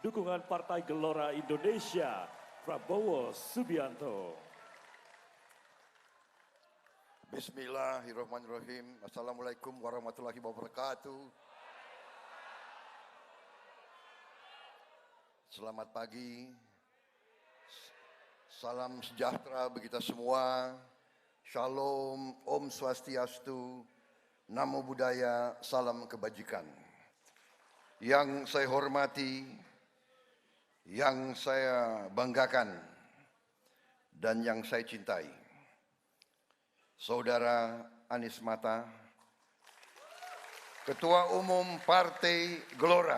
dukungan Partai Gelora Indonesia, Prabowo Subianto. Bismillahirrahmanirrahim. Assalamualaikum warahmatullahi wabarakatuh. Selamat pagi. Salam sejahtera bagi kita semua. Shalom, Om Swastiastu, Namo Buddhaya, salam kebajikan. Yang saya hormati, yang saya banggakan, dan yang saya cintai, Saudara Anies Mata, Ketua Umum Partai Gelora,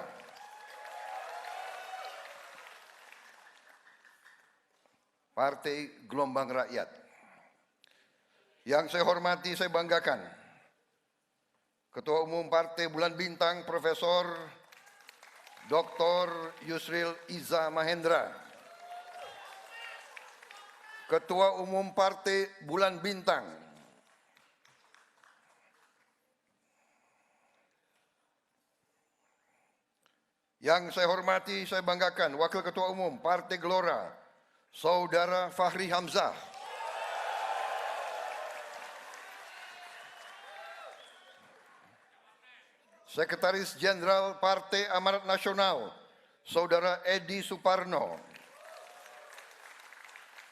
Partai Gelombang Rakyat. Yang saya hormati, saya banggakan, Ketua Umum Partai Bulan Bintang, Profesor Dr. Yusril Iza Mahendra, Ketua Umum Partai Bulan Bintang, yang saya hormati, saya banggakan, Wakil Ketua Umum Partai Gelora, Saudara Fahri Hamzah, Sekretaris Jenderal Partai Amanat Nasional, Saudara Edi Suparno,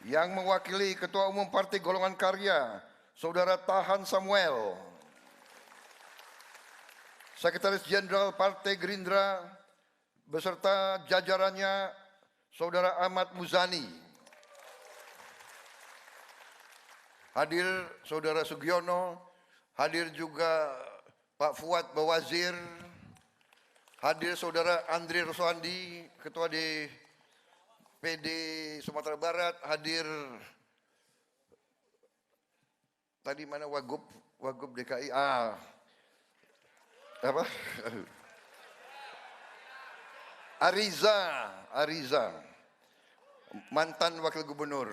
yang mewakili Ketua Umum Partai Golongan Karya, Saudara Tahan Samuel, Sekretaris Jenderal Partai Gerindra beserta jajarannya, Saudara Ahmad Muzani, hadir Saudara Sugiono, hadir juga Pak Fuad Bawazir, hadir Saudara Andri Roswandi, Ketua DPD Sumatera Barat, hadir tadi mana Wagub DKI, Ariza, mantan Wakil Gubernur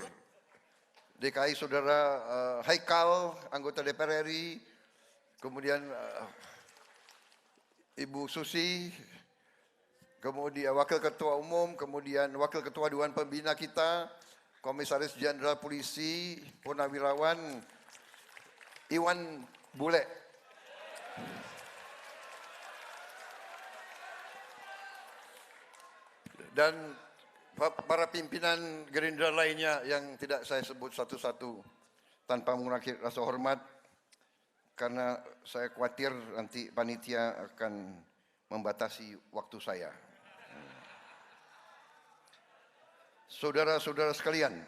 DKI, Saudara Haikal, anggota DPR RI, kemudian Ibu Susi, kemudian Wakil Ketua Umum, kemudian Wakil Ketua Dewan Pembina kita, Komisaris Jenderal Polisi, Purnawirawan Iwan Bule, dan para pimpinan Gerindra lainnya yang tidak saya sebut satu-satu tanpa mengurangi rasa hormat, karena saya khawatir nanti panitia akan membatasi waktu saya. Saudara-saudara sekalian,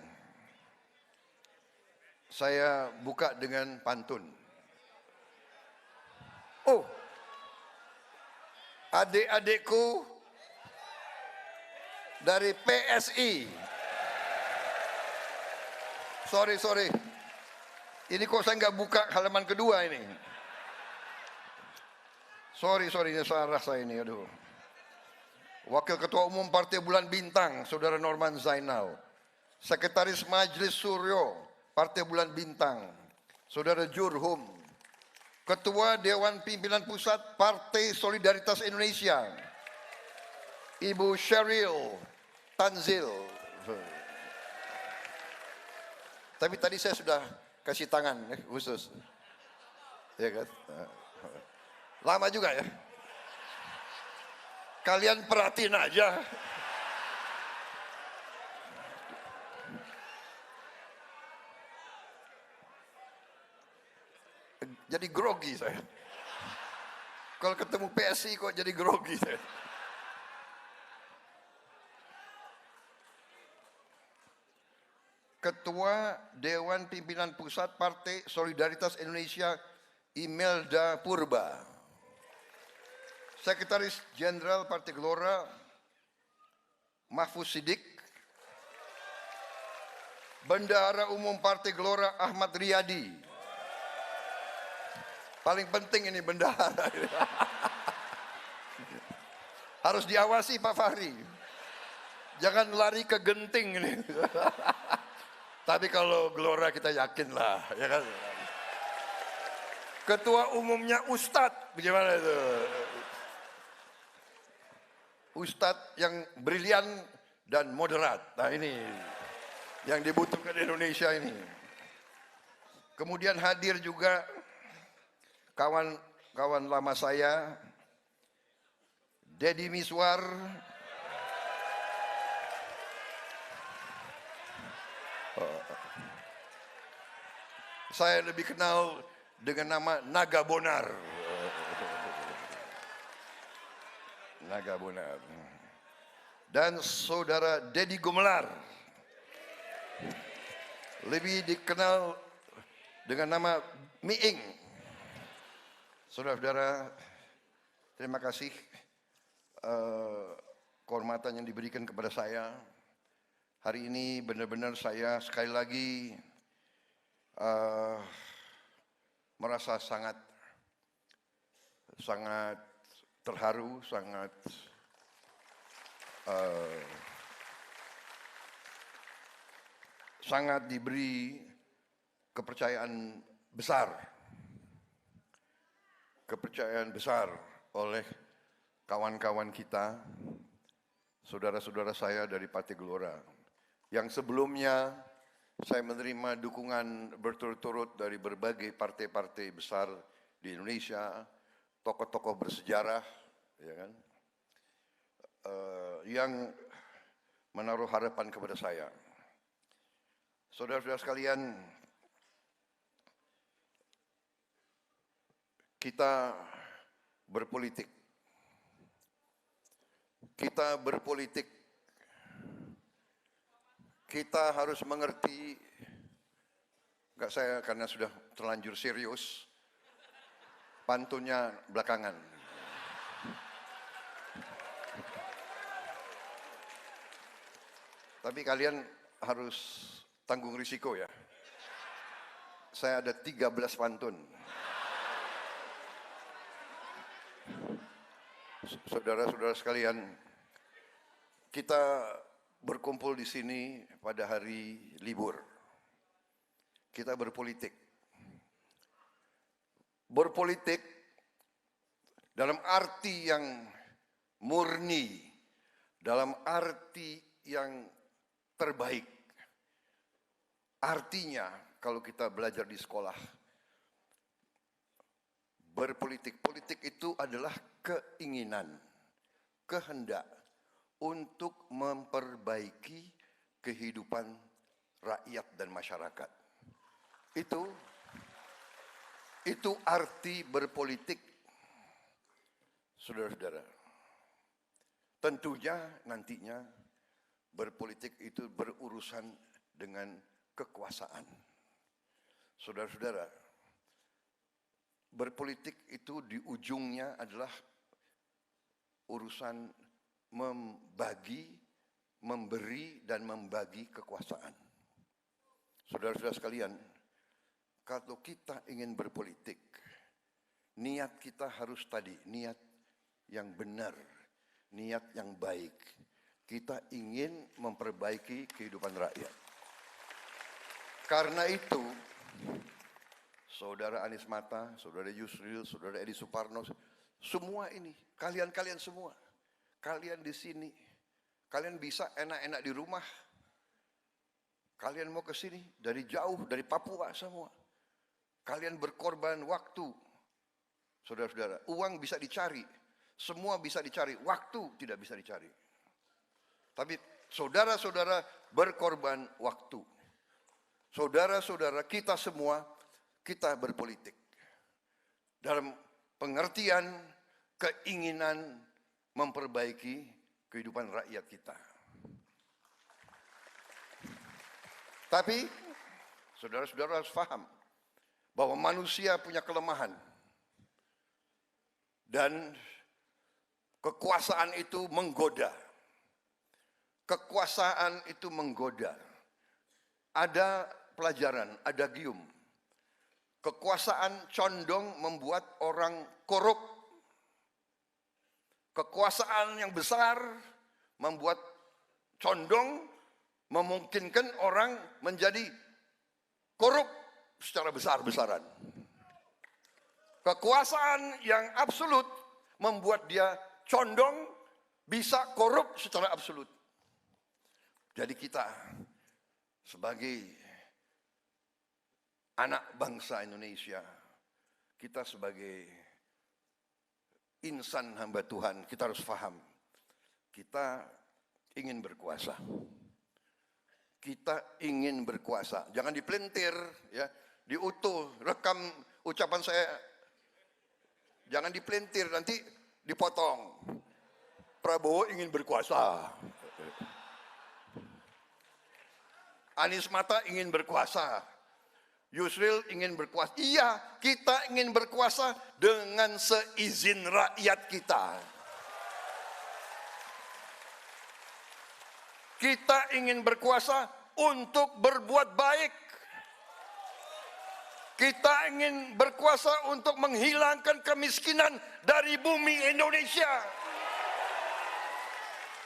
saya buka dengan pantun. Oh, adik-adikku dari PSI. Sorry. Ini kok saya nggak buka halaman kedua ini. Sorry, ini salah saya ini, aduh. Wakil Ketua Umum Partai Bulan Bintang, Saudara Norman Zainal. Sekretaris Majelis Suryo, Partai Bulan Bintang, Saudara Jurhum. Ketua Dewan Pimpinan Pusat Partai Solidaritas Indonesia, Ibu Sheryl Tanzil. Tapi tadi saya sudah kasih tangan khusus, ya kan? Lama juga ya. Kalian perhatiin aja. Jadi grogi saya. Kalau ketemu PSI kok jadi grogi saya. Ketua Dewan Pimpinan Pusat Partai Solidaritas Indonesia, Imelda Purba. Sekretaris Jenderal Partai Gelora, Mahfuz Siddiq. Bendahara Umum Partai Gelora, Ahmad Riyadi. Paling penting ini bendahara. Harus diawasi Pak Fahri. Jangan lari ke genting ini. Tapi kalau Gelora kita yakin lah, ya kan? Ketua umumnya Ustadz, bagaimana itu? Ustadz yang brilian dan moderat. Nah ini yang dibutuhkan Indonesia ini. Kemudian hadir juga kawan-kawan lama saya, Deddy Miswar, saya lebih kenal dengan nama Naga Bonar. Naga Bonar. Dan saudara Deddy Gumelar, lebih dikenal dengan nama Miing. Saudara-saudara, terima kasih kehormatan yang diberikan kepada saya. Hari ini benar-benar saya sekali lagi merasa sangat terharu, sangat diberi kepercayaan besar oleh kawan-kawan kita, saudara-saudara saya dari Partai Gelora, yang sebelumnya saya menerima dukungan berturut-turut dari berbagai partai-partai besar di Indonesia, tokoh-tokoh bersejarah, ya kan, yang menaruh harapan kepada saya. Saudara-saudara sekalian, kita berpolitik. Kita harus mengerti, enggak saya karena sudah terlanjur serius, pantunnya belakangan. Tapi kalian harus tanggung risiko ya. Saya ada 13 pantun. Saudara-saudara sekalian, kita berkumpul di sini pada hari libur. Kita berpolitik. Berpolitik dalam arti yang murni, dalam arti yang terbaik. Artinya kalau kita belajar di sekolah, politik itu adalah keinginan, kehendak untuk memperbaiki kehidupan rakyat dan masyarakat. Itu arti berpolitik, saudara-saudara. Tentunya nantinya berpolitik itu berurusan dengan kekuasaan. Saudara-saudara, berpolitik itu di ujungnya adalah urusan memberi dan membagi kekuasaan. Saudara-saudara sekalian, kalau kita ingin berpolitik, niat kita harus tadi, niat yang benar, niat yang baik. Kita ingin memperbaiki kehidupan rakyat. Karena itu, Saudara Anies Mata, Saudara Yusril, Saudara Edi Suparno, semua ini, kalian semua, kalian di sini, kalian bisa enak-enak di rumah, kalian mau ke sini dari jauh, dari Papua semua, kalian berkorban waktu, saudara-saudara, uang bisa dicari, semua bisa dicari, waktu tidak bisa dicari. Tapi saudara-saudara berkorban waktu. Saudara-saudara kita semua, kita berpolitik. Dalam pengertian keinginan memperbaiki kehidupan rakyat kita. Tapi saudara-saudara harus paham bahwa manusia punya kelemahan. Dan kekuasaan itu menggoda. Kekuasaan itu menggoda. Ada pelajaran, ada gium. Kekuasaan condong membuat orang korup. Kekuasaan yang besar membuat condong memungkinkan orang menjadi korup secara besar-besaran. Kekuasaan yang absolut membuat dia condong bisa korup secara absolut. Jadi kita sebagai anak bangsa Indonesia, kita sebagai insan hamba Tuhan, kita harus paham. Kita ingin berkuasa. Kita ingin berkuasa. Jangan dipelintir, ya, diutuh, rekam ucapan saya. Jangan dipelintir, nanti dipotong. Prabowo ingin berkuasa. Anies Mata ingin berkuasa. Yusril ingin berkuasa. Iya, kita ingin berkuasa dengan seizin rakyat kita. Kita ingin berkuasa untuk berbuat baik. Kita ingin berkuasa untuk menghilangkan kemiskinan dari bumi Indonesia.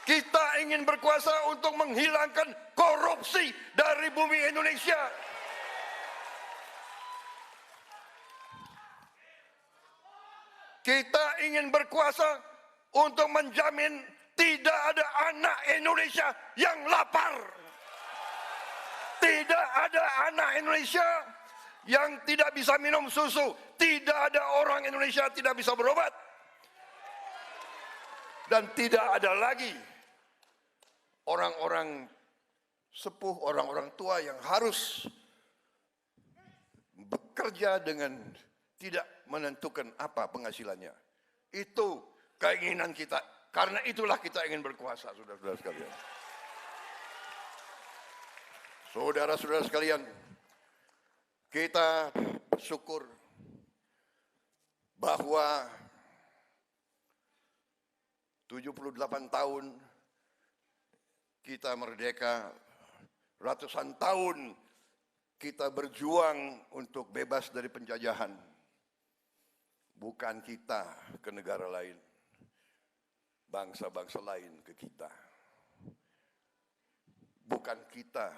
Kita ingin berkuasa untuk menghilangkan korupsi dari bumi Indonesia. Kita ingin berkuasa untuk menjamin tidak ada anak Indonesia yang lapar. Tidak ada anak Indonesia yang tidak bisa minum susu. Tidak ada orang Indonesia tidak bisa berobat. Dan tidak ada lagi orang-orang sepuh, orang-orang tua yang harus bekerja dengan tidak menentukan apa penghasilannya. Itu keinginan kita. Karena itulah kita ingin berkuasa, saudara-saudara sekalian. Saudara-saudara sekalian, kita bersyukur bahwa 78 tahun kita merdeka, ratusan tahun kita berjuang untuk bebas dari penjajahan. Bukan kita ke negara lain, bangsa-bangsa lain ke kita. Bukan kita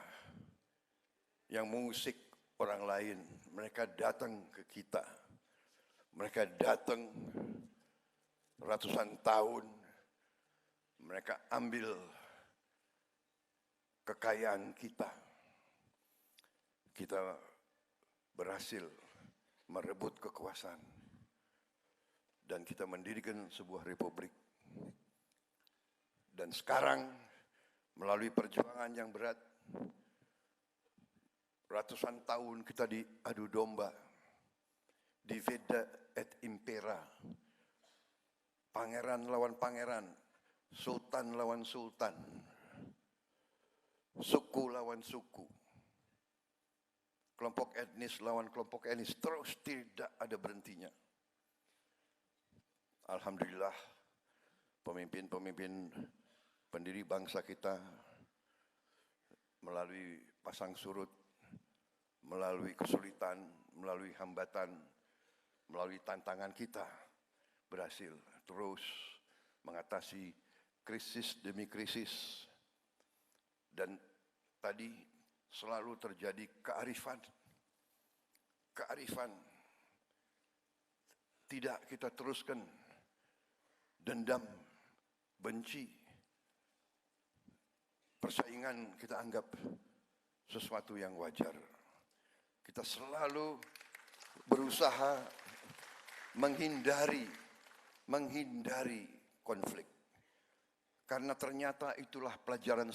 yang mengusik orang lain, mereka datang ke kita. Mereka datang ratusan tahun, mereka ambil kekayaan kita. Kita berhasil merebut kekuasaan dan kita mendirikan sebuah republik. Dan sekarang melalui perjuangan yang berat, ratusan tahun kita diadu domba, divide et impera, pangeran lawan pangeran, sultan lawan sultan, suku lawan suku, kelompok etnis lawan kelompok etnis, terus tidak ada berhentinya. Alhamdulillah, pemimpin-pemimpin pendiri bangsa kita melalui pasang surut, melalui kesulitan, melalui hambatan, melalui tantangan kita berhasil terus mengatasi krisis demi krisis. Dan tadi selalu terjadi kearifan. Tidak kita teruskan dendam, benci, persaingan kita anggap sesuatu yang wajar. Kita selalu berusaha menghindari konflik. Karena ternyata itulah pelajaran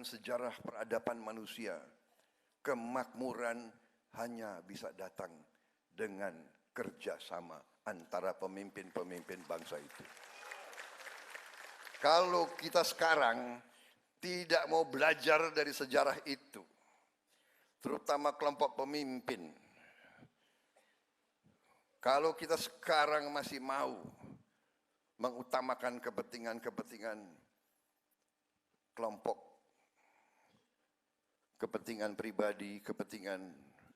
sejarah peradaban manusia. Kemakmuran hanya bisa datang dengan kerjasama antara pemimpin-pemimpin bangsa itu. Kalau kita sekarang tidak mau belajar dari sejarah itu, terutama kelompok pemimpin, kalau kita sekarang masih mau mengutamakan kepentingan kelompok, kepentingan pribadi, kepentingan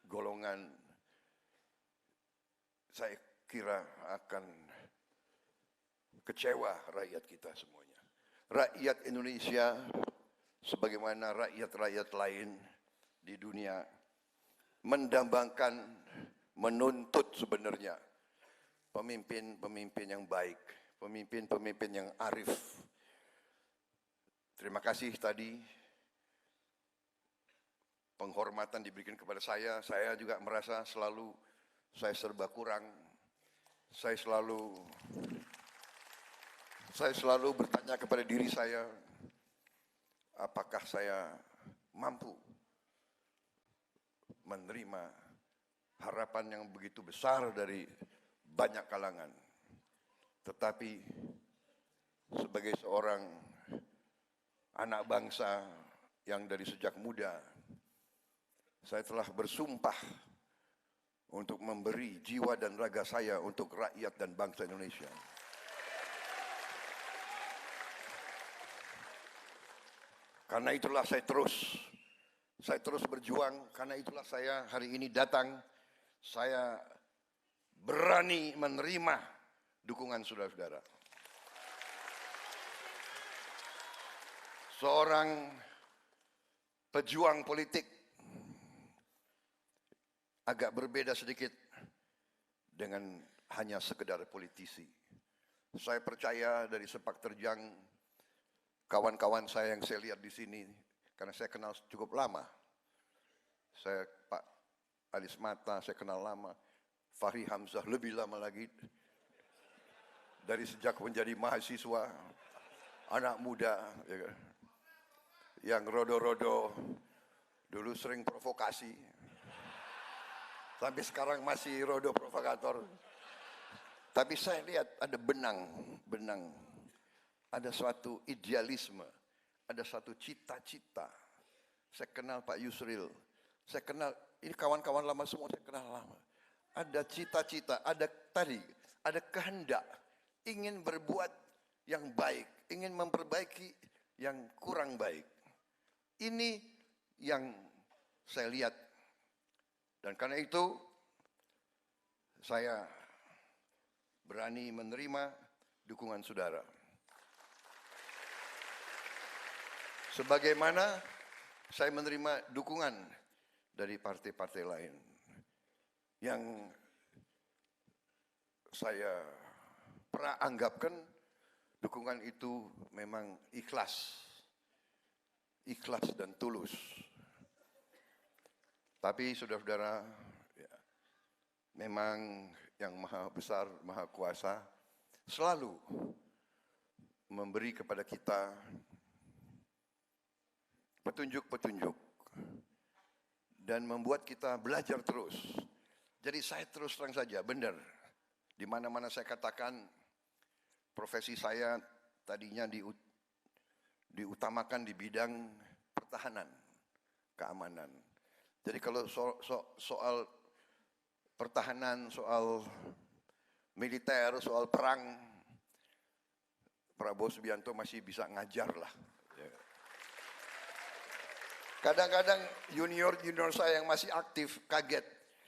golongan, saya kira akan kecewa rakyat kita semuanya. Rakyat Indonesia sebagaimana rakyat-rakyat lain di dunia mendambakan, menuntut sebenarnya pemimpin-pemimpin yang baik, pemimpin-pemimpin yang arif. Terima kasih tadi penghormatan diberikan kepada saya juga merasa selalu saya serba kurang. Saya selalu bertanya kepada diri saya, apakah saya mampu menerima harapan yang begitu besar dari banyak kalangan. Tetapi sebagai seorang anak bangsa yang dari sejak muda, saya telah bersumpah untuk memberi jiwa dan raga saya untuk rakyat dan bangsa Indonesia. Karena itulah saya terus berjuang, karena itulah saya hari ini datang, saya berani menerima dukungan saudara-saudara. Seorang pejuang politik agak berbeda sedikit dengan hanya sekedar politisi. Saya percaya dari sepak terjang kawan-kawan saya yang saya lihat di sini, karena saya kenal cukup lama. Saya Pak Anies Mata, saya kenal lama. Fahri Hamzah lebih lama lagi. Dari sejak menjadi mahasiswa, anak muda, ya kan? Yang rodo-rodo, dulu sering provokasi. Sampai sekarang masih rodo provokator. Tapi saya lihat ada benang. Ada suatu idealisme, ada suatu cita-cita. Saya kenal Pak Yusril, saya kenal, ini kawan-kawan lama semua saya kenal lama. Ada cita-cita, ada kehendak, ingin berbuat yang baik, ingin memperbaiki yang kurang baik. Ini yang saya lihat. Dan karena itu, saya berani menerima dukungan saudara. Sebagaimana saya menerima dukungan dari partai-partai lain yang saya pernah anggapkan dukungan itu memang ikhlas dan tulus. Tapi saudara-saudara, ya, memang yang maha besar, maha kuasa selalu memberi kepada kita petunjuk-petunjuk dan membuat kita belajar terus. Jadi saya terus terang saja, benar. Di mana-mana saya katakan profesi saya tadinya diutamakan di bidang pertahanan, keamanan. Jadi kalau soal pertahanan, soal militer, soal perang, Prabowo Subianto masih bisa ngajar lah. Kadang-kadang junior saya yang masih aktif kaget.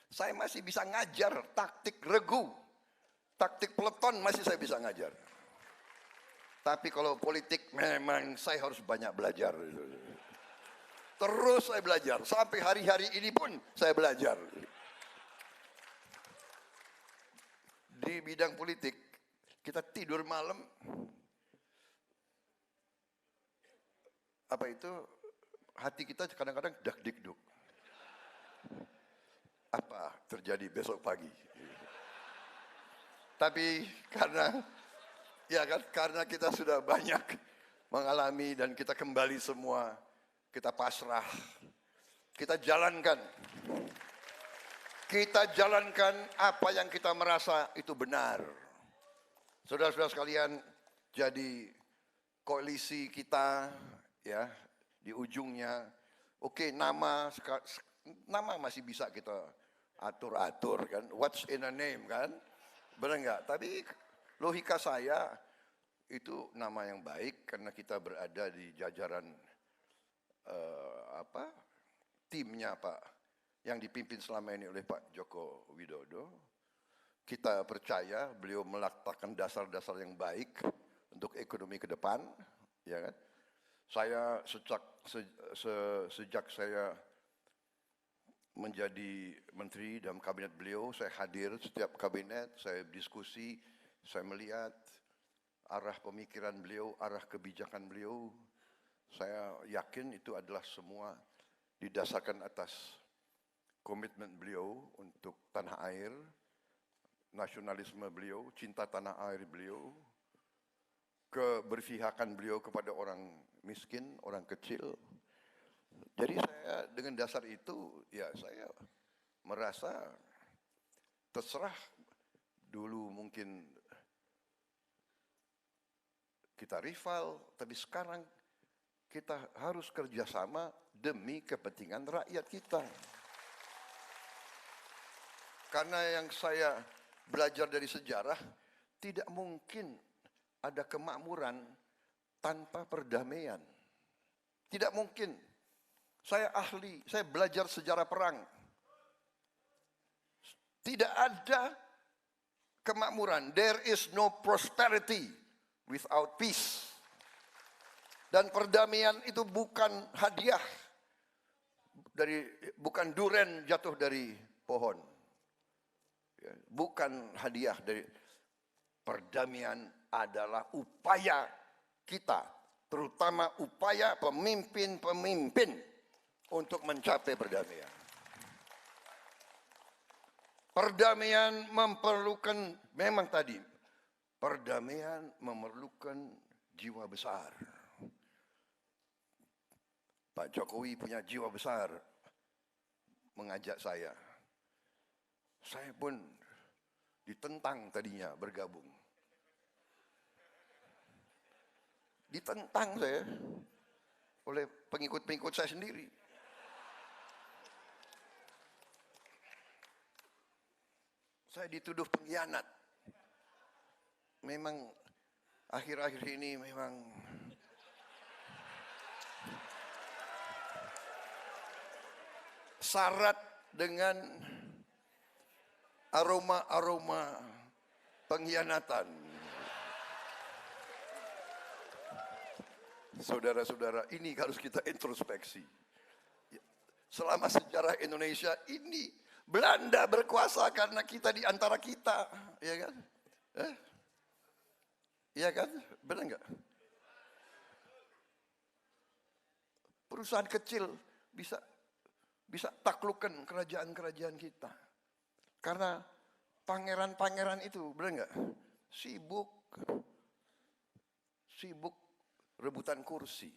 Saya masih bisa ngajar taktik regu, taktik peleton masih saya bisa ngajar. Tapi kalau politik memang saya harus banyak belajar. Terus saya belajar, sampai hari-hari ini pun saya belajar. Di bidang politik, kita tidur malam, hati kita kadang-kadang dak-dikduk. Apa terjadi besok pagi? Tapi karena kita sudah banyak mengalami dan kita kembali semua, kita pasrah, kita jalankan apa yang kita merasa itu benar. Saudara-saudara sekalian, jadi koalisi kita ya di ujungnya, oke, nama masih bisa kita atur-atur kan, what's in a name kan, benar nggak? Tapi logika saya itu nama yang baik karena kita berada di jajaran timnya Pak yang dipimpin selama ini oleh Pak Joko Widodo. Kita percaya beliau meletakkan dasar-dasar yang baik untuk ekonomi ke depan, ya kan? Saya sejak saya menjadi menteri dalam kabinet beliau, saya hadir setiap kabinet, saya diskusi, saya melihat arah pemikiran beliau, arah kebijakan beliau, saya yakin itu adalah semua didasarkan atas komitmen beliau untuk tanah air, nasionalisme beliau, cinta tanah air beliau, keberpihakan beliau kepada orang miskin, orang kecil. Jadi saya dengan dasar itu, ya saya merasa terserah dulu mungkin kita rival, tapi sekarang kita harus kerjasama demi kepentingan rakyat kita. Karena yang saya belajar dari sejarah, tidak mungkin ada kemakmuran tanpa perdamaian. Tidak mungkin. Saya ahli, saya belajar sejarah perang. Tidak ada kemakmuran. There is no prosperity without peace. Dan perdamaian itu bukan hadiah bukan duren jatuh dari pohon. Bukan hadiah dari perdamaian adalah upaya kita, terutama upaya pemimpin-pemimpin untuk mencapai perdamaian. Perdamaian memerlukan, memang tadi, perdamaian memerlukan jiwa besar. Pak Jokowi punya jiwa besar mengajak saya. Saya pun ditentang tadinya bergabung. Ditentang saya oleh pengikut-pengikut saya sendiri. Saya dituduh pengkhianat. Memang akhir-akhir ini memang syarat dengan aroma-aroma pengkhianatan. Saudara-saudara, ini harus kita introspeksi. Selama sejarah Indonesia ini Belanda berkuasa karena kita di antara kita, ya kan? Iya kan? Benar nggak? Perusahaan kecil bisa taklukkan kerajaan-kerajaan kita. Karena pangeran-pangeran itu, benar nggak? Sibuk rebutan kursi.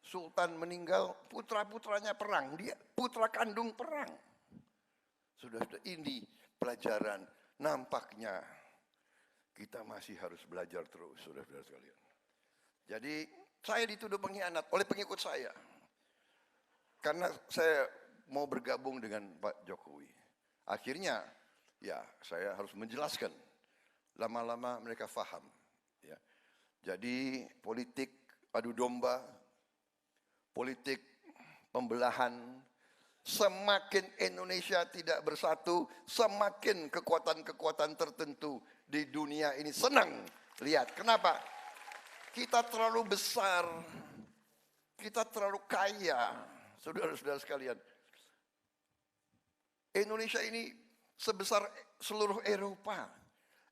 Sultan meninggal, putra-putranya perang, dia putra kandung perang. Sudah ini pelajaran, nampaknya kita masih harus belajar terus, saudara-saudara sekalian. Jadi saya dituduh pengkhianat oleh pengikut saya. Karena saya mau bergabung dengan Pak Jokowi. Akhirnya ya saya harus menjelaskan. Lama-lama mereka faham. Ya. Jadi politik adu domba, politik pembelahan, semakin Indonesia tidak bersatu, semakin kekuatan-kekuatan tertentu di dunia ini senang lihat. Kenapa? Kita terlalu besar, kita terlalu kaya, saudara-saudara sekalian. Indonesia ini sebesar seluruh Eropa.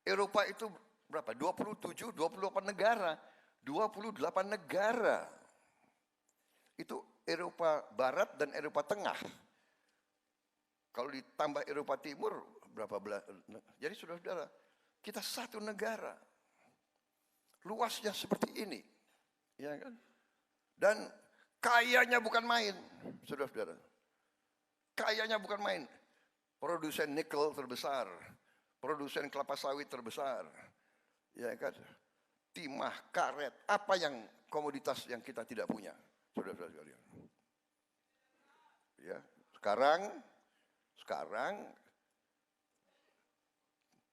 Eropa itu berapa? 27, 28 negara. 28 negara. Itu Eropa Barat dan Eropa Tengah. Kalau ditambah Eropa Timur, berapa belas? Jadi saudara-saudara, kita satu negara. Luasnya seperti ini. Ya kan? Dan kayanya bukan main, saudara-saudara. Kayanya bukan main. Produsen nikel terbesar, produsen kelapa sawit terbesar, ya kan? Timah, karet, apa yang komoditas yang kita tidak punya, saudara-saudara sekalian. Ya, sekarang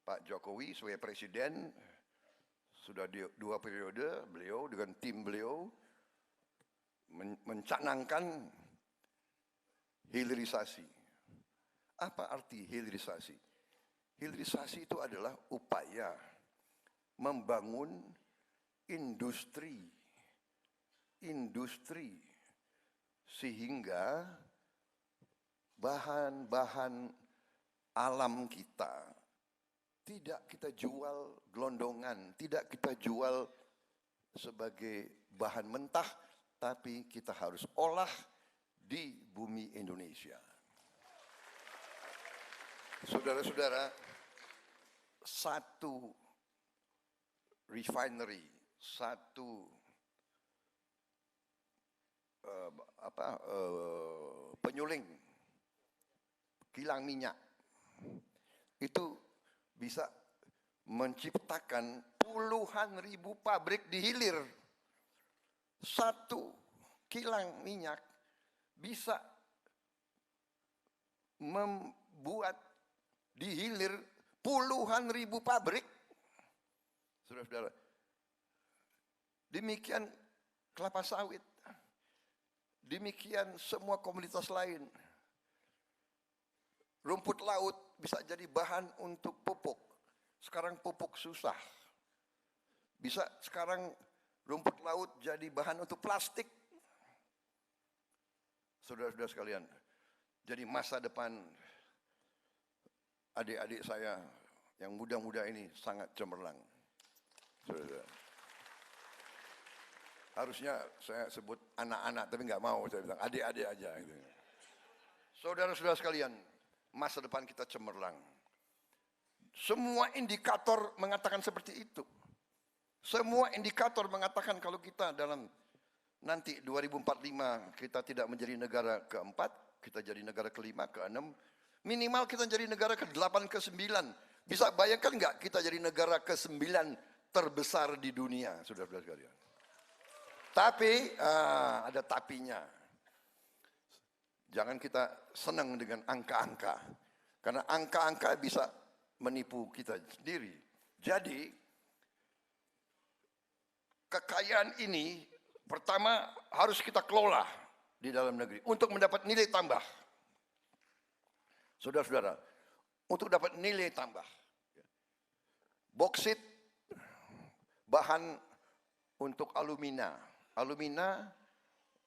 Pak Jokowi sebagai presiden sudah 2 periode, beliau dengan tim beliau mencanangkan hilirisasi. Apa arti hilirisasi? Hilirisasi itu adalah upaya membangun industri sehingga bahan-bahan alam kita tidak kita jual gelondongan, tidak kita jual sebagai bahan mentah, tapi kita harus olah di bumi Indonesia. Saudara-saudara, satu refinery, satu penyuling kilang minyak itu bisa menciptakan puluhan ribu pabrik di hilir. Satu kilang minyak bisa membuat di hilir puluhan ribu pabrik. Saudara-saudara, demikian kelapa sawit, demikian semua komoditas lain. Rumput laut bisa jadi bahan untuk pupuk. Sekarang pupuk susah. Bisa sekarang rumput laut jadi bahan untuk plastik. Saudara-saudara sekalian, jadi masa depan adik-adik saya yang muda-muda ini sangat cemerlang. Saudara. Harusnya saya sebut anak-anak, tapi nggak mau, saya bilang adik-adik aja. Gitu. Saudara-saudara sekalian, masa depan kita cemerlang. Semua indikator mengatakan seperti itu. Semua indikator mengatakan kalau kita dalam nanti 2045 kita tidak menjadi negara keempat, kita jadi negara kelima, keenam, minimal kita jadi negara ke-8, ke-9. Bisa bayangkan nggak kita jadi negara ke-9 terbesar di dunia, saudara-saudara sekalian. Tapi ada tapinya. Jangan kita senang dengan angka-angka. Karena angka-angka bisa menipu kita sendiri. Jadi kekayaan ini pertama harus kita kelola di dalam negeri untuk mendapat nilai tambah. Saudara-saudara, untuk dapat nilai tambah. Boksit bahan untuk alumina. Alumina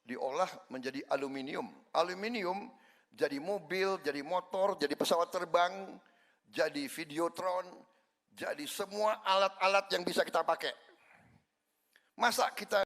diolah menjadi aluminium. Aluminium jadi mobil, jadi motor, jadi pesawat terbang, jadi videotron, jadi semua alat-alat yang bisa kita pakai. Masa kita